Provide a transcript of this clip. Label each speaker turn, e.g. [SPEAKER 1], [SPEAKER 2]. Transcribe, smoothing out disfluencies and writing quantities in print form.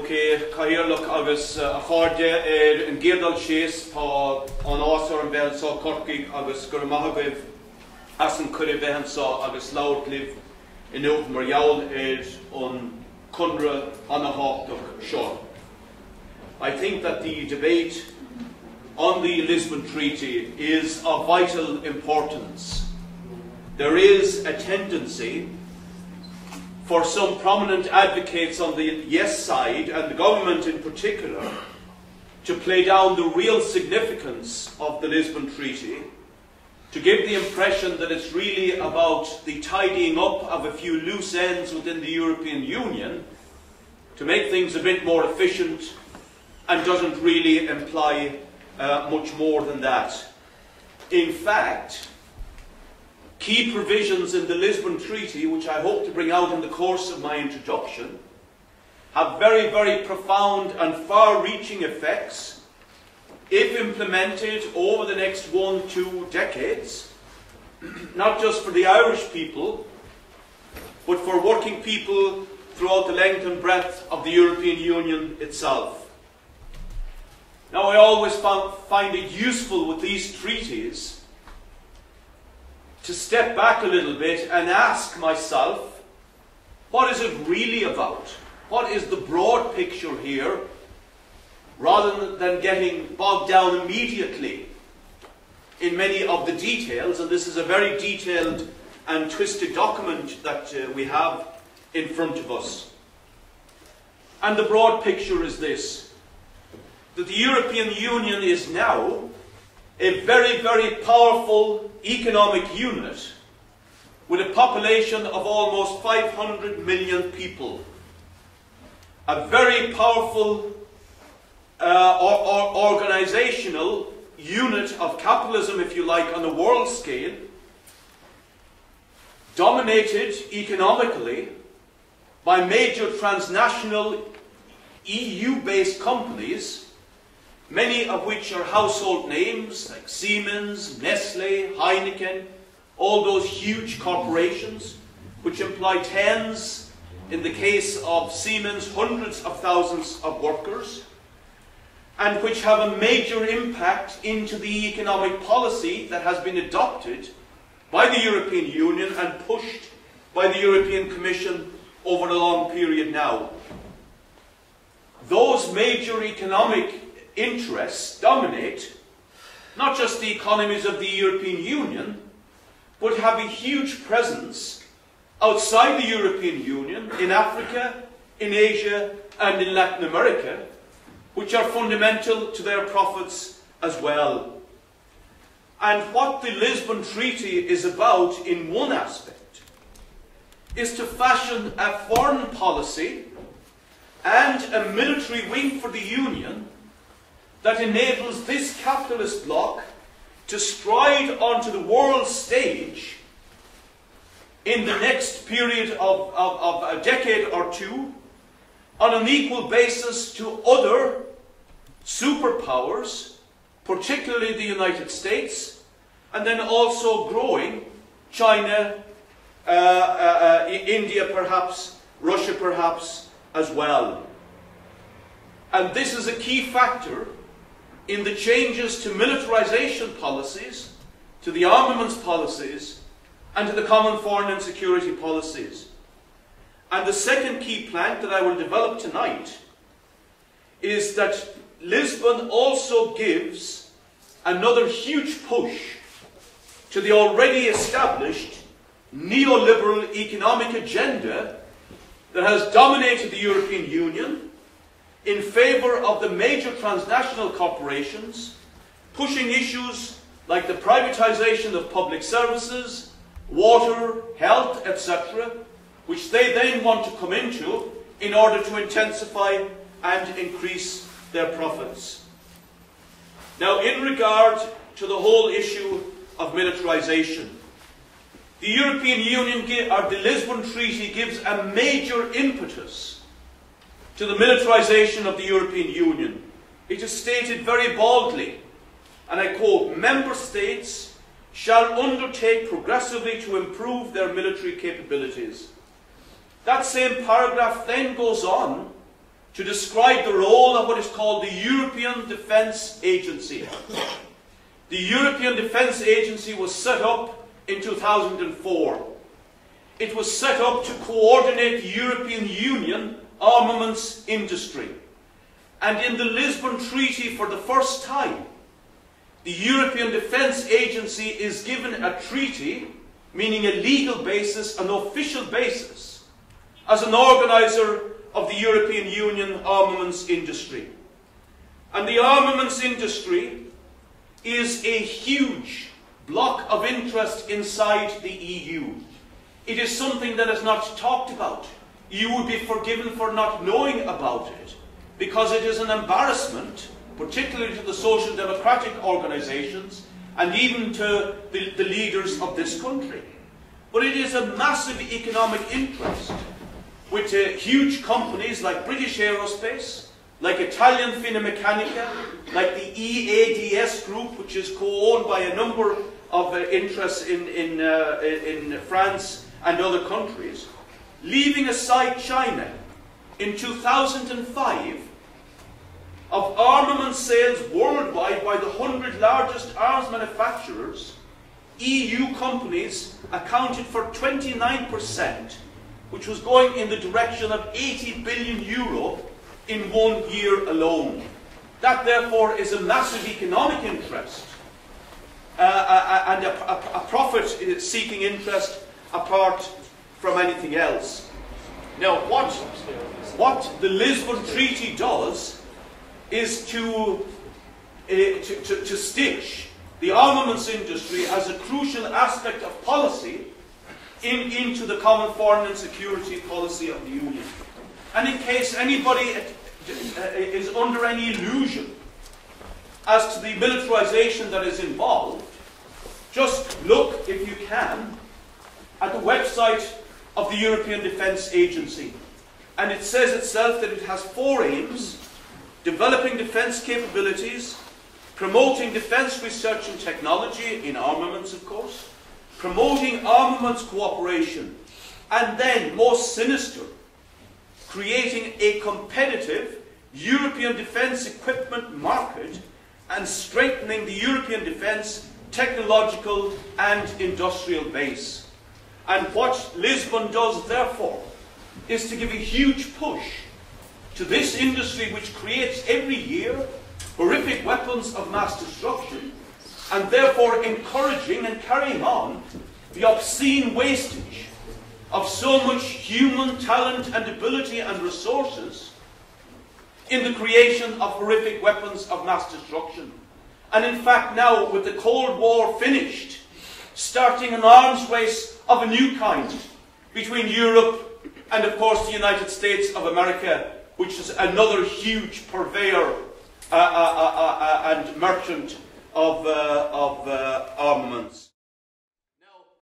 [SPEAKER 1] Okay, Cahiarloch agus Achardia in Geardal Chase tá an Osor and Bell saw Corky agus Gurmahagriv as an Curribehan saw agus Loud live in Oak Marial on Cundra on a Hawkduck shore. I think that the debate on the Lisbon Treaty is of vital importance. There is a tendency for some prominent advocates on the yes side, and the government in particular, to play down the real significance of the Lisbon Treaty, to give the impression that it's really about the tidying up of a few loose ends within the European Union to make things a bit more efficient, and doesn't really imply much more than that. In fact, key provisions in the Lisbon Treaty, which I hope to bring out in the course of my introduction, have very, very profound and far-reaching effects if implemented over the next 1-2 decades, not just for the Irish people, but for working people throughout the length and breadth of the European Union itself. Now, I always find it useful with these treaties to step back a little bit and ask myself, what is it really about? What is the broad picture here, rather than getting bogged down immediately in many of the details? And this is a very detailed and twisted document that we have in front of us. And the broad picture is this, that the European Union is now a very, very powerful economic unit with a population of almost 500 million people. A very powerful organisational unit of capitalism, if you like, on a world scale, dominated economically by major transnational EU-based companies, many of which are household names like Siemens, Nestle, Heineken, all those huge corporations which employ tens, in the case of Siemens, hundreds of thousands of workers, and which have a major impact into the economic policy that has been adopted by the European Union and pushed by the European Commission over a long period now. Those major economic interests dominate not just the economies of the European Union, but have a huge presence outside the European Union, in Africa, in Asia, and in Latin America, which are fundamental to their profits as well. And what the Lisbon Treaty is about, in one aspect, is to fashion a foreign policy and a military wing for the Union that enables this capitalist bloc to stride onto the world stage in the next period of a decade or two on an equal basis to other superpowers, particularly the United States, and then also growing China, India perhaps, Russia perhaps as well. And this is a key factor in the changes to militarization policies, to the armaments policies, and to the common foreign and security policies. And the second key plank that I will develop tonight is that Lisbon also gives another huge push to the already established neoliberal economic agenda that has dominated the European Union in favour of the major transnational corporations, pushing issues like the privatisation of public services, water, health, etc., which they then want to come into in order to intensify and increase their profits. Now, in regard to the whole issue of militarisation, the European Union, or the Lisbon Treaty, gives a major impetus to the militarisation of the European Union. It is stated very boldly, and I quote, "Member States shall undertake progressively to improve their military capabilities." That same paragraph then goes on to describe the role of what is called the European Defence Agency. The European Defence Agency was set up in 2004. It was set up to coordinate the European Union armaments industry. And in the Lisbon Treaty, for the first time, the European Defence Agency is given a treaty, meaning a legal basis, an official basis, as an organiser of the European Union armaments industry. And the armaments industry is a huge block of interest inside the EU. It is something that is not talked about. You would be forgiven for not knowing about it, because it is an embarrassment, particularly to the social democratic organisations and even to the leaders of this country. But it is a massive economic interest, with huge companies like British Aerospace, like Italian Finmeccanica, like the EADS Group, which is co-owned by a number of interests in France and other countries. Leaving aside China, in 2005, of armament sales worldwide by the 100 largest arms manufacturers, EU companies accounted for 29%, which was going in the direction of 80 billion euro in 1 year alone. That, therefore, is a massive economic interest and a profit-seeking interest apart from anything else. Now, what the Lisbon Treaty does is to stitch the armaments industry as a crucial aspect of policy into the common foreign and security policy of the Union. And in case anybody is under any illusion as to the militarisation that is involved, just look, if you can, at the website of the European Defence Agency. And it says itself that it has 4 aims: developing defence capabilities, promoting defence research and technology, in armaments of course, promoting armaments cooperation, and then, most sinister, creating a competitive European defence equipment market and strengthening the European defence technological and industrial base. And what Lisbon does, therefore, is to give a huge push to this industry, which creates every year horrific weapons of mass destruction, and therefore encouraging and carrying on the obscene wastage of so much human talent and ability and resources in the creation of horrific weapons of mass destruction. And in fact now, with the Cold War finished, starting an arms race of a new kind between Europe and, of course, the United States of America, which is another huge purveyor and merchant of armaments.